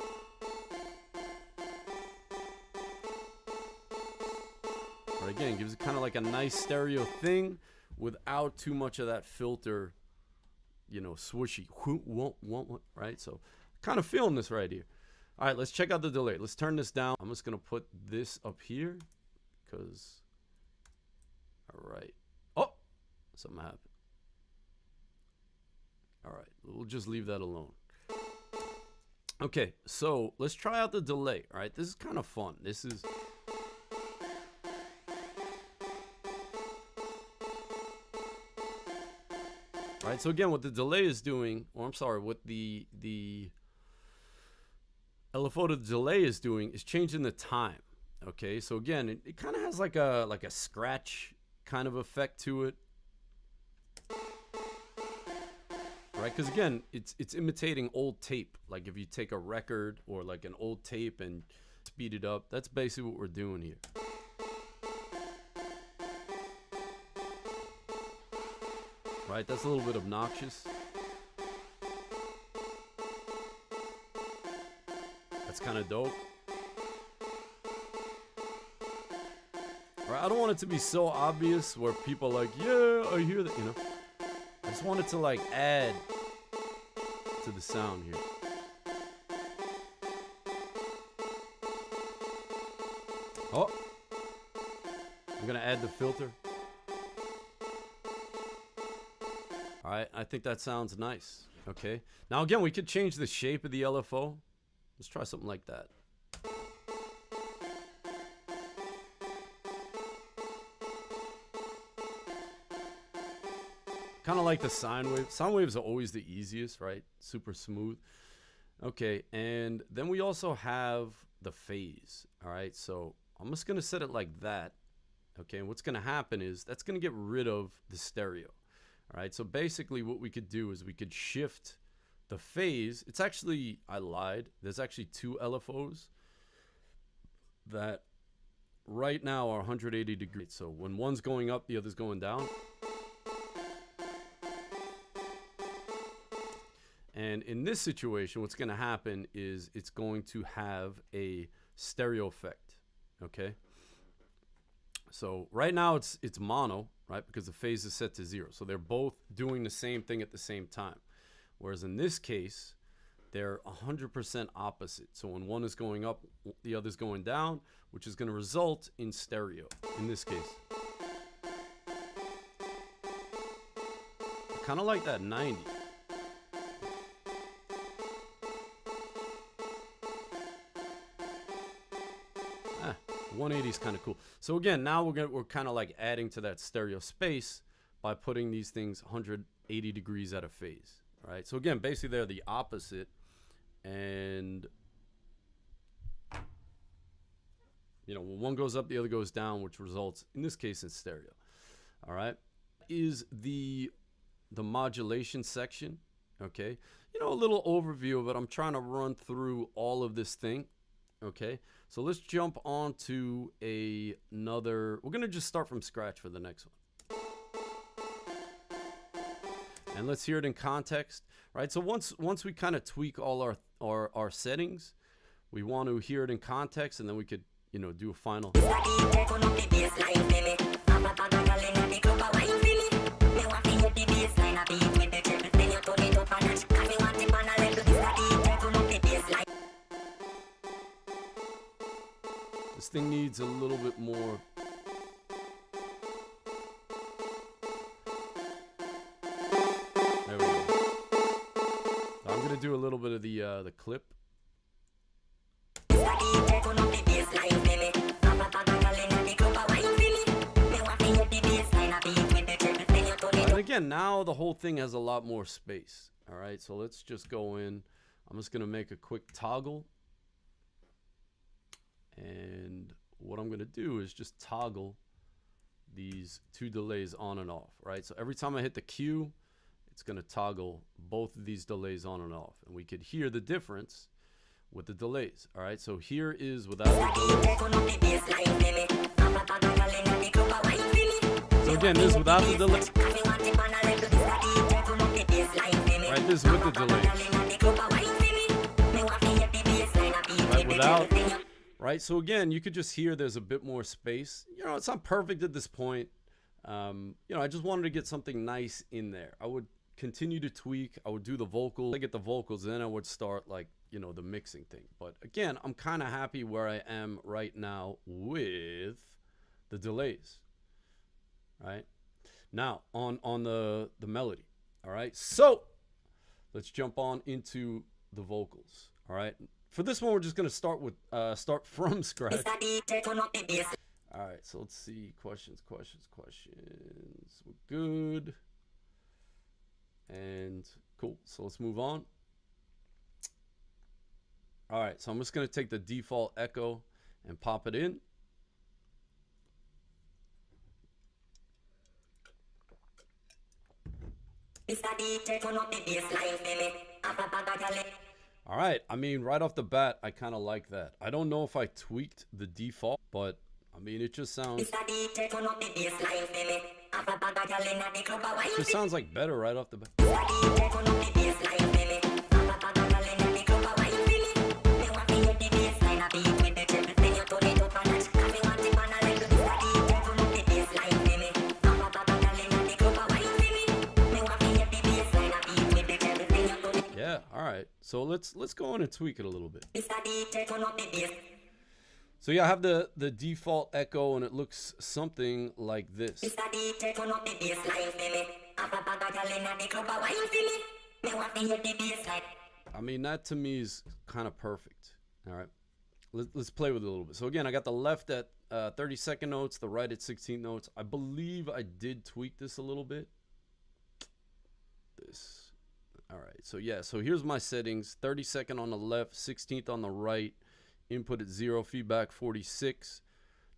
But again, gives it kind of like a nice stereo thing without too much of that filter, you know, swooshy, right? So kind of feeling this right here. All right, let's check out the delay. Let's turn this down. I'm just going to put this up here because, all right. Oh, something happened. All right, we'll just leave that alone. Okay, so let's try out the delay. All right, this is kind of fun. This is all right. So again, what the delay is doing, or I'm sorry, what the LFO to the delay is doing is changing the time. Okay, so again, it kind of has like a scratch kind of effect to it. Right, because again, it's imitating old tape. Like if you take a record or like an old tape and speed it up, that's basically what we're doing here. Right, that's a little bit obnoxious. That's kind of dope. Right, I don't want it to be so obvious where people are like, yeah, I hear that, you know. I just want it to like add to the sound here. Oh, I'm gonna add the filter. All right, I think that sounds nice. Okay, now again, we could change the shape of the LFO. Let's try something like that. Kind of like the sine wave. Sine waves are always the easiest, right? Super smooth. Okay, and then we also have the phase. All right, so I'm just gonna set it like that. Okay, and what's gonna happen is that's gonna get rid of the stereo. All right, so basically what we could do is we could shift the phase. It's actually, I lied. There's actually two LFOs that right now are 180 degrees. So when one's going up, the other's going down. And in this situation, what's going to happen is it's going to have a stereo effect. Okay. So right now it's mono, right? Because the phase is set to 0. So they're both doing the same thing at the same time. Whereas in this case, they're 100% opposite. So when one is going up, the other's going down, which is going to result in stereo in this case. Kind of like that 90. 180 is kind of cool. So again, now we're kind of like adding to that stereo space by putting these things 180 degrees out of phase. All right. So again, basically they're the opposite, and you know, when one goes up, the other goes down, which results in this case in stereo. All right. Is the modulation section. Okay. You know, a little overview of it. I'm trying to run through all of this thing. Okay, so let's jump on to another. We're gonna just start from scratch for the next one, and let's hear it in context, right? So once we kind of tweak all our settings, we want to hear it in context, and then we could, you know, do a final. This thing needs a little bit more. There we go. So I'm gonna do a little bit of the clip. And again, now the whole thing has a lot more space. All right, so let's just go in. I'm just gonna make a quick toggle. And what I'm going to do is just toggle these two delays on and off, right? So every time I hit the Q, it's going to toggle both of these delays on and off. And we could hear the difference with the delays, all right? So here is without the delays. So again, this is without the delays. Right, this is with the delays. Right, without... Right, so again, you could just hear there's a bit more space. You know, it's not perfect at this point. You know, I just wanted to get something nice in there. I would continue to tweak. I would do the vocals. I get the vocals, then I would start, like, you know, the mixing thing. But again, I'm kind of happy where I am right now with the delays. Right now on the melody. All right, so let's jump on into the vocals. All right. For this one, we're just going to start from scratch. All right, so let's see. Questions. We're good. And cool. So let's move on. All right, so I'm just going to take the default echo and pop it in. All right, I mean, right off the bat, I kind of like that. I don't know if I tweaked the default, but I mean, it just sounds like better right off the bat. Yeah, all right. So let's go in and tweak it a little bit. So yeah, I have the default echo, and it looks something like this. I mean, that to me is kind of perfect. All right, let's play with it a little bit. So again, I got the left at 32nd notes, the right at 16th notes. I believe I did tweak this a little bit. this. All right, so yeah, so here's my settings. 32nd on the left, 16th on the right. Input at 0, feedback 46,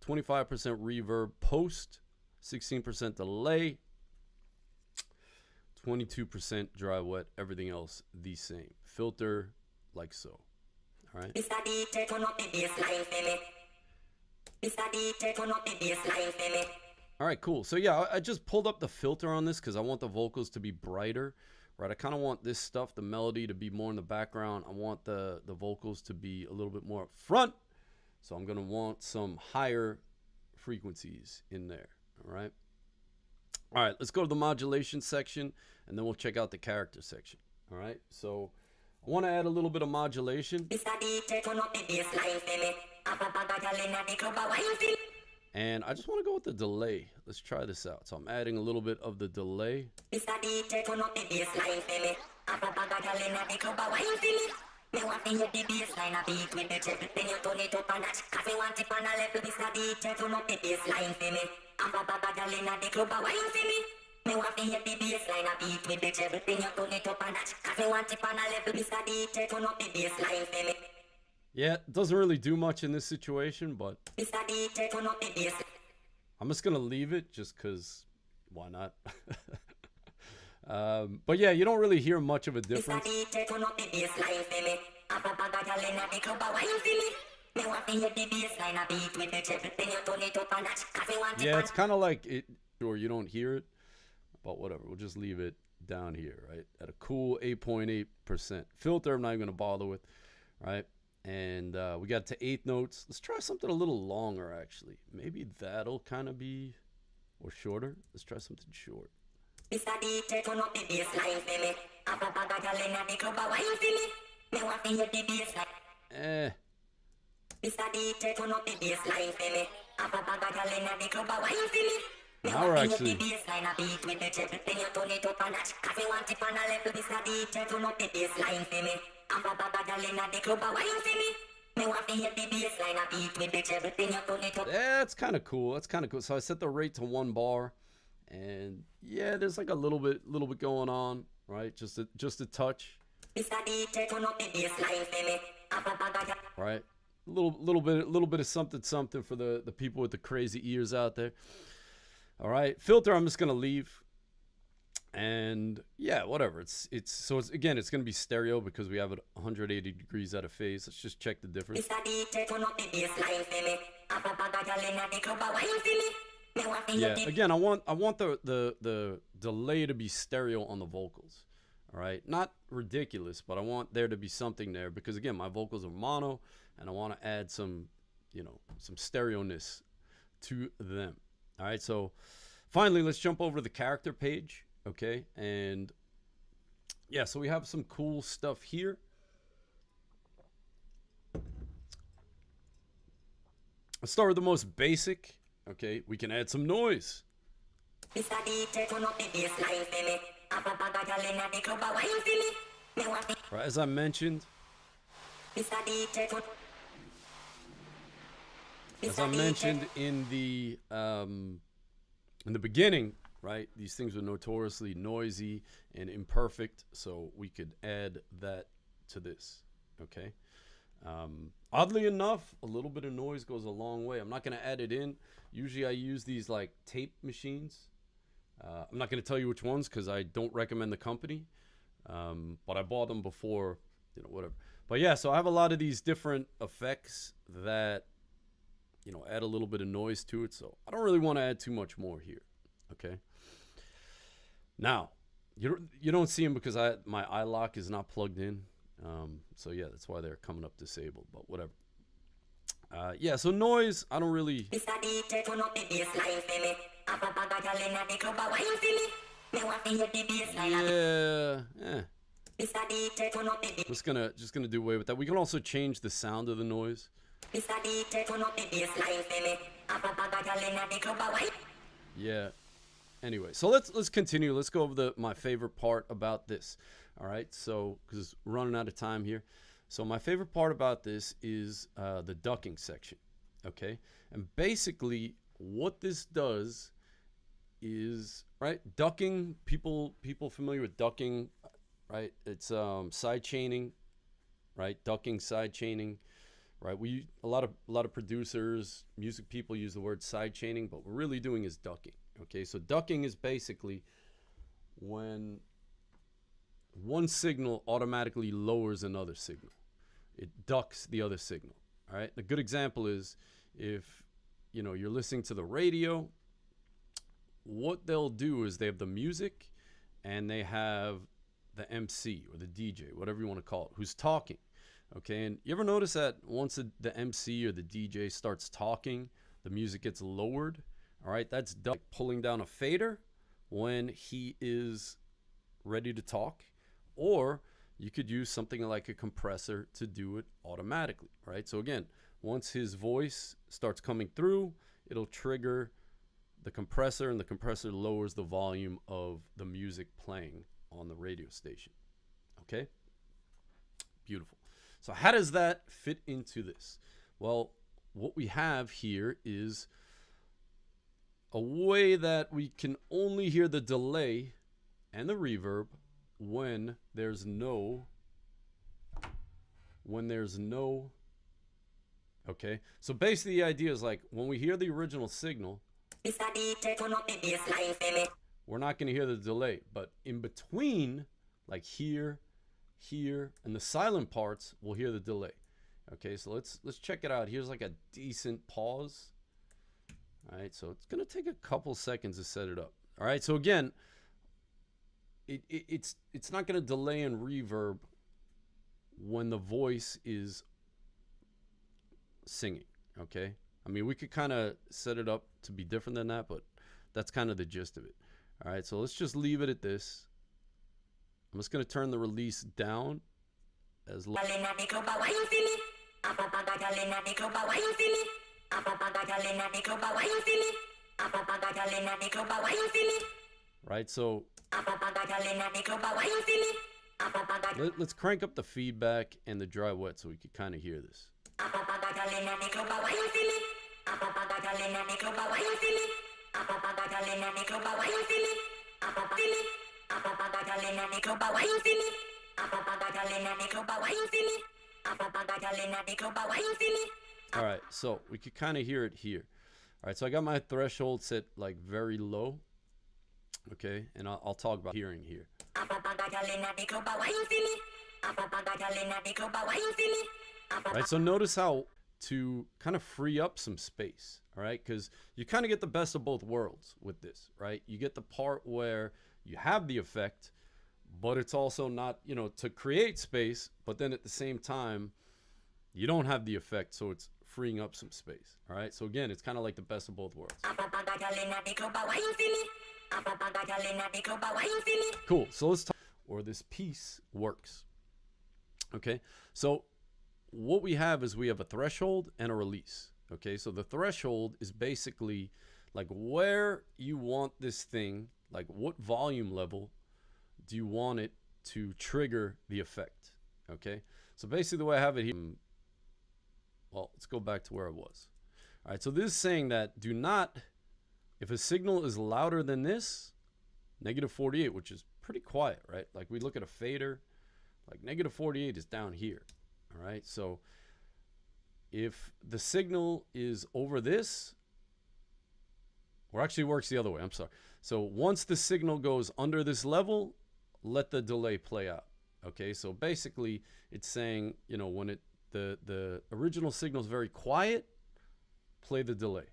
25% reverb, post 16% delay, 22% dry wet, everything else the same. Filter like so. All right. All right, cool. So yeah, I just pulled up the filter on this because I want the vocals to be brighter, right? I kind of want this stuff, the melody, to be more in the background. I want the vocals to be a little bit more up front. So I'm going to want some higher frequencies in there, all right? All right, let's go to the modulation section, and then we'll check out the character section, all right? So I want to add a little bit of modulation. And I just want to go with the delay. Let's try this out. So I'm adding a little bit of the delay. Yeah, it doesn't really do much in this situation, but I'm just gonna leave it just because why not? But yeah, you don't really hear much of a difference. Yeah, it's kind of like it, or you don't hear it, but whatever. We'll just leave it down here, right? At a cool 8.8%. Filter, I'm not even gonna bother with, right? And we got to 8 notes. Let's try something a little longer, actually. Maybe that'll kind of be, or shorter. Let's try something short. Eh. Now we're actually. That's kind of cool. That's kind of cool. So I set the rate to 1 bar, and yeah, there's like a little bit going on, right? Just a touch. Right. A little bit of something for the people with the crazy ears out there. All right. Filter, I'm just gonna leave. And yeah, whatever. It's again, it's going to be stereo because we have it 180 degrees out of phase. Let's just check the difference. Yeah, again, I want the delay to be stereo on the vocals. All right, not ridiculous, but I want there to be something there because again, my vocals are mono, and I want to add some, some stereo-ness to them. All right, so finally, let's jump over to the character page. Okay, and yeah, so we have some cool stuff here. Let's start with the most basic. Okay, we can add some noise. Right, as I mentioned, in the beginning, right, these things were notoriously noisy and imperfect, so we could add that to this. Okay. Oddly enough, a little bit of noise goes a long way. I'm not going to add it in. Usually I use these like tape machines. I'm not going to tell you which ones because I don't recommend the company, but I bought them before, whatever. But yeah, so I have a lot of these different effects that, add a little bit of noise to it. So I don't really want to add too much more here. Okay. Now, you don't see them because my iLock is not plugged in. So yeah, that's why they're coming up disabled, but whatever. Yeah, so noise, I don't really. Yeah. Just gonna do away with that. We can also change the sound of the noise. Yeah. Anyway, so let's continue. Let's go over my favorite part about this. All right, so because we're running out of time here. So my favorite part about this is the ducking section. Okay, and basically what this does is, right, ducking. People familiar with ducking, right? It's side chaining, right? Ducking, side chaining, right? A lot of producers, music people use the word side chaining, but what we're really doing is ducking. Okay, so ducking is basically when one signal automatically lowers another signal. It ducks the other signal. All right. A good example is if you're listening to the radio, what they'll do is they have the music and they have the MC or the DJ, whatever you want to call it, who's talking. Okay, and you ever notice that once the MC or the DJ starts talking, the music gets lowered? All right, that's duck pulling down a fader when he is ready to talk, or you could use something like a compressor to do it automatically, right? So again, once his voice starts coming through, it'll trigger the compressor, and the compressor lowers the volume of the music playing on the radio station. Okay, beautiful. So how does that fit into this? Well, what we have here is a way that we can only hear the delay and the reverb when there's no, okay? So basically the idea is like when we hear the original signal, we're not going to hear the delay, but in between, like here, and the silent parts, we'll hear the delay. Okay, so let's check it out. Here's like a decent pause. All right, so it's going to take a couple seconds to set it up. All right, so again, it's not going to delay and reverb when the voice is singing. Okay, I mean, we could kind of set it up to be different than that, but that's kind of the gist of it. All right, so let's just leave it at this. I'm just going to turn the release down as low. Right, so let's crank up the feedback and the dry wet so we can kind of hear this. All right, so we could kind of hear it here. All right, so I got my threshold set like very low. Okay, and I'll talk about hearing here. Right, so notice how to kind of free up some space, all right? Because you kind of get the best of both worlds with this, right? You get the part where you have the effect, but it's also not, to create space, but then at the same time, you don't have the effect, so it's freeing up some space, all right? So again, it's kind of like the best of both worlds. Cool, so let's talk, or this piece works. Okay, so what we have is we have a threshold and a release. Okay, so the threshold is basically like where you want this thing, like what volume level do you want it to trigger the effect. Okay, so basically the way I have it here, well, let's go back to where I was. All right, so this is saying that do not, if a signal is louder than this, -48, which is pretty quiet, right? Like we look at a fader, like -48 is down here. All right, so if the signal is over this, or actually works the other way, I'm sorry. So once the signal goes under this level, let the delay play out. Okay, so basically it's saying, when the original signal is very quiet, play the delay.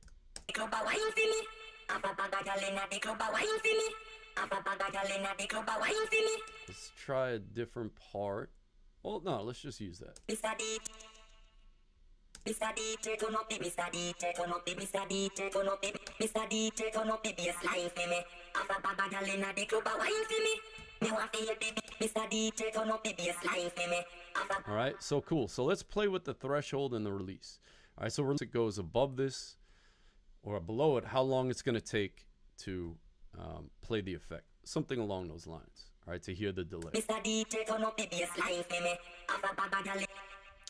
Let's try a different part. Well, no, let's just use that. All right, so cool. So let's play with the threshold and the release. All right, so once it goes above this or below it, how long it's going to take to play the effect. Something along those lines. All right, to hear the delay.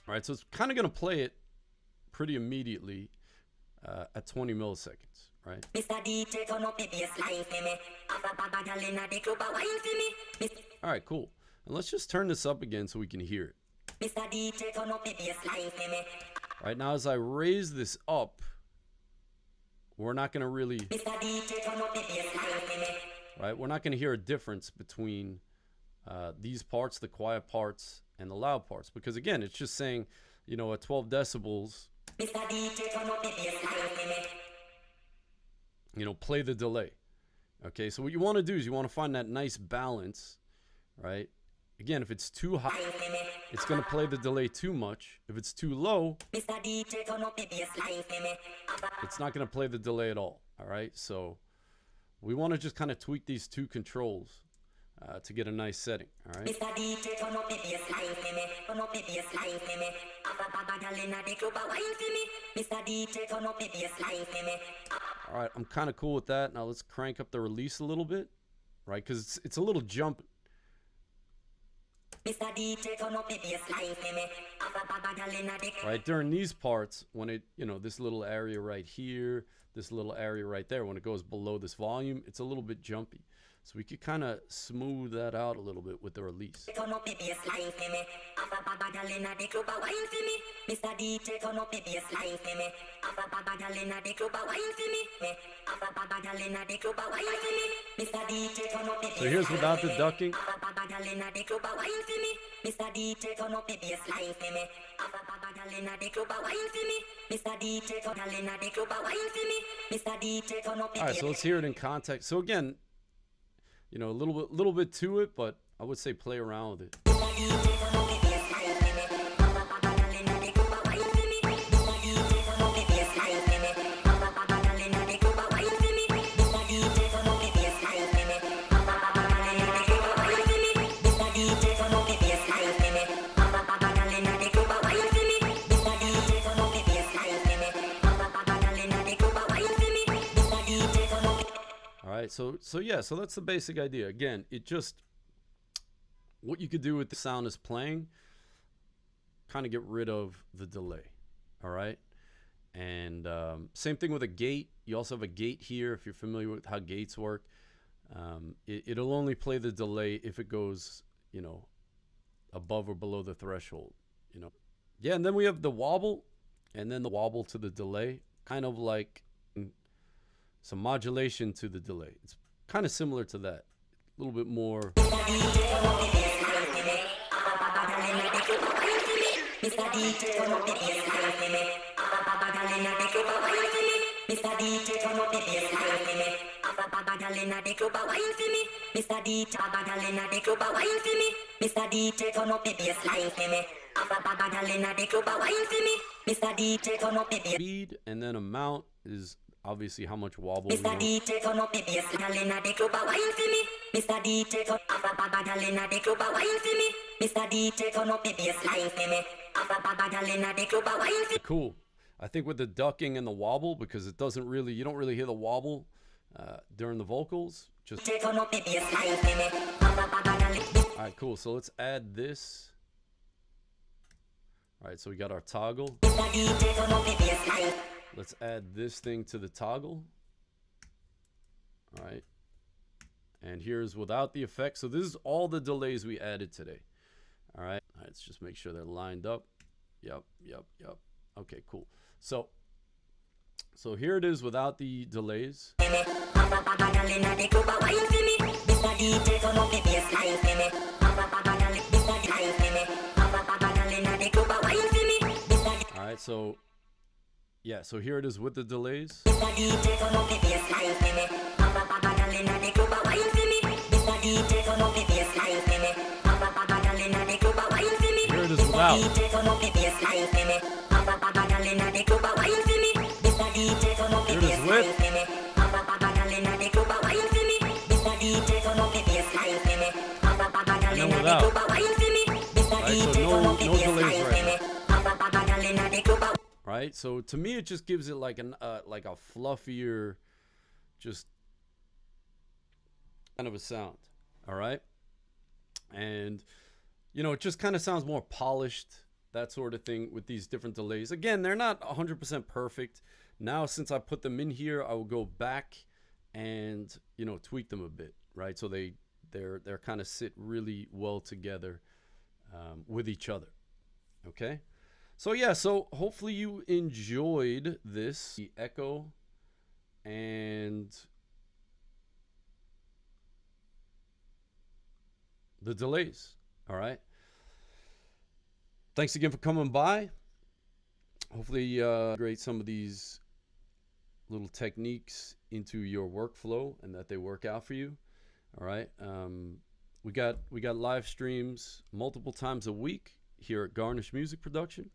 All right, so it's kind of going to play it pretty immediately at 20 milliseconds. right? All right, cool. And let's just turn this up again so we can hear it. All right, now as I raise this up, we're not going to really, right? We're not going to hear a difference between these parts, the quiet parts, and the loud parts, because again, it's just saying, you know, at 12 decibels, you know, play the delay. Okay, so what you want to do is you want to find that nice balance, right? Again, if it's too high, it's going to play the delay too much. If it's too low, it's not going to play the delay at all. All right, so we want to just kind of tweak these two controls to get a nice setting. All right. All right, I'm kind of cool with that. Now let's crank up the release a little bit, right? Because it's a little jump. Right, during these parts, when it, you know, this little area right here, this little area right there, when it goes below this volume, it's a little bit jumpy. So we could kind of smooth that out a little bit with the release. So here's without the ducking. Alright, so let's hear it in context. So again, you know, a little bit to it, but I would say play around with it. So yeah, so that's the basic idea. Again, it just, what you could do with the sound is playing, kind of get rid of the delay. All right. And same thing with a gate. You also have a gate here. If you're familiar with how gates work, it'll only play the delay if it goes, you know, above or below the threshold, you know. Yeah. And then we have the wobble, and then the wobble to the delay, kind of like some modulation to the delay. It's kind of similar to that, a little bit more. Speed and then amount is obviously how much wobble we want. Cool. I think with the ducking and the wobble, because it doesn't really, you don't really hear the wobble during the vocals. Just all right, cool. So let's add this. All right, so we got our toggle. Let's add this thing to the toggle. All right. And here's without the effect. So this is all the delays we added today. All right. All right, let's just make sure they're lined up. Yep. Okay, cool. So here it is without the delays. All right, so yeah, so here it is with the delays. Here it is without. Here it is with. And then without. Right, so no delays right now. Right, so to me it just gives it like a fluffier, just kind of a sound. All right, and you know, it just kind of sounds more polished, that sort of thing, with these different delays. Again, they're not 100% perfect. Now, since I put them in here, I will go back and, you know, tweak them a bit, right? So they're kind of sit really well together with each other. Okay. So yeah, so hopefully you enjoyed this, the echo and the delays. All right. Thanks again for coming by. Hopefully integrate some of these little techniques into your workflow and that they work out for you. All right. We got live streams multiple times a week here at Garnish Music Production,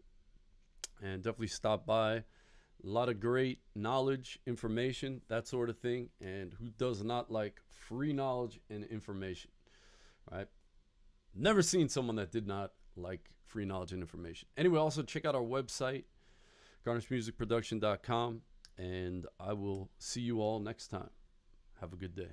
and definitely stop by. A lot of great knowledge, information, that sort of thing. And who does not like free knowledge and information, right? Never seen someone that did not like free knowledge and information. Anyway, also check out our website, garnishmusicproduction.com, and I will see you all next time. Have a good day.